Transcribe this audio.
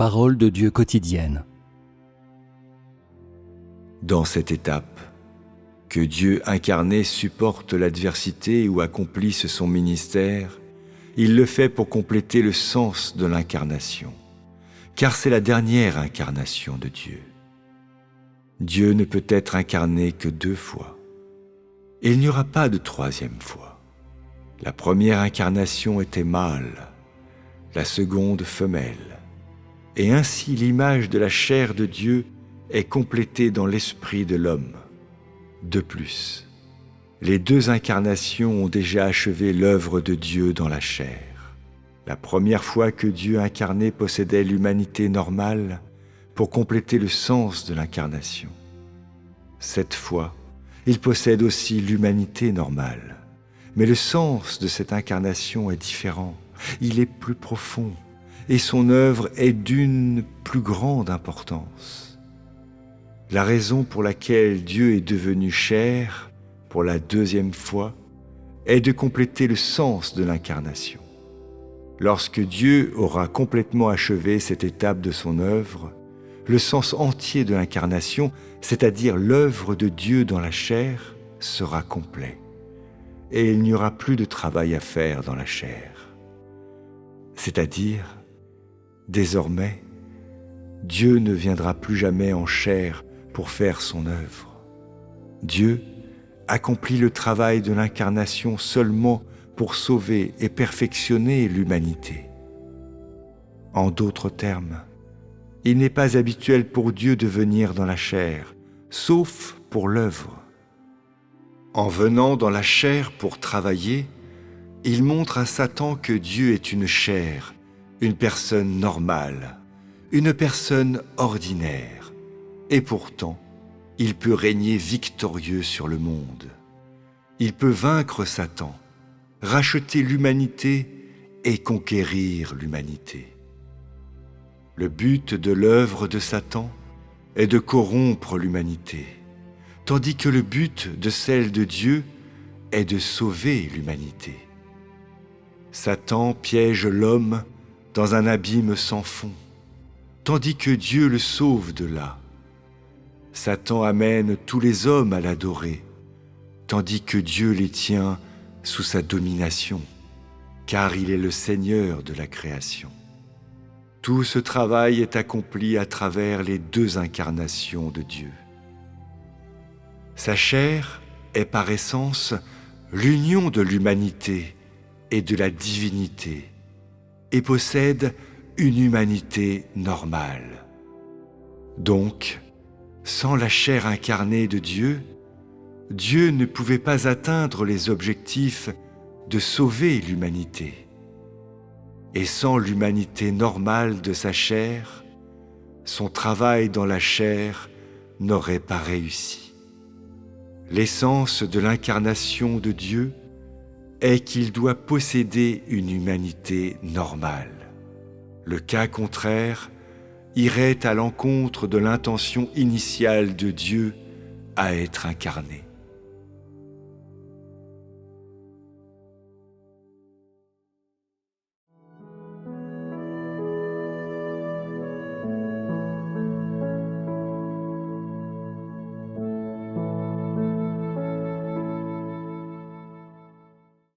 Parole de Dieu quotidienne. Dans cette étape, que Dieu incarné supporte l'adversité ou accomplisse son ministère, il le fait pour compléter le sens de l'incarnation, car c'est la dernière incarnation de Dieu. Dieu ne peut être incarné que 2 fois. Et il n'y aura pas de 3e fois. La première incarnation était mâle, la seconde femelle, et ainsi l'image de la chair de Dieu est complétée dans l'esprit de l'homme. De plus, les 2 incarnations ont déjà achevé l'œuvre de Dieu dans la chair. La première fois que Dieu incarné possédait l'humanité normale pour compléter le sens de l'incarnation. Cette fois, il possède aussi l'humanité normale. Mais le sens de cette incarnation est différent. Il est plus profond et son œuvre est d'une plus grande importance. La raison pour laquelle Dieu est devenu chair pour la 2e fois est de compléter le sens de l'incarnation. Lorsque Dieu aura complètement achevé cette étape de son œuvre, le sens entier de l'incarnation, c'est-à-dire l'œuvre de Dieu dans la chair, sera complet. Et il n'y aura plus de travail à faire dans la chair. C'est-à-dire, désormais, Dieu ne viendra plus jamais en chair pour faire son œuvre. Dieu accomplit le travail de l'incarnation seulement pour sauver et perfectionner l'humanité. En d'autres termes, il n'est pas habituel pour Dieu de venir dans la chair, sauf pour l'œuvre. En venant dans la chair pour travailler, il montre à Satan que Dieu est une chair, une personne normale, une personne ordinaire, et pourtant, il peut régner victorieux sur le monde. Il peut vaincre Satan, racheter l'humanité et conquérir l'humanité. Le but de l'œuvre de Satan est de corrompre l'humanité, tandis que le but de celle de Dieu est de sauver l'humanité. Satan piège l'homme dans un abîme sans fond, tandis que Dieu le sauve de là. Satan amène tous les hommes à l'adorer, tandis que Dieu les tient sous sa domination, car il est le Seigneur de la création. Tout ce travail est accompli à travers les 2 incarnations de Dieu. Sa chair est par essence l'union de l'humanité et de la divinité et possède une humanité normale. Donc, sans la chair incarnée de Dieu, Dieu ne pouvait pas atteindre les objectifs de sauver l'humanité. Et sans l'humanité normale de sa chair, son travail dans la chair n'aurait pas réussi. L'essence de l'incarnation de Dieu est qu'il doit posséder une humanité normale. Le cas contraire irait à l'encontre de l'intention initiale de Dieu à être incarné.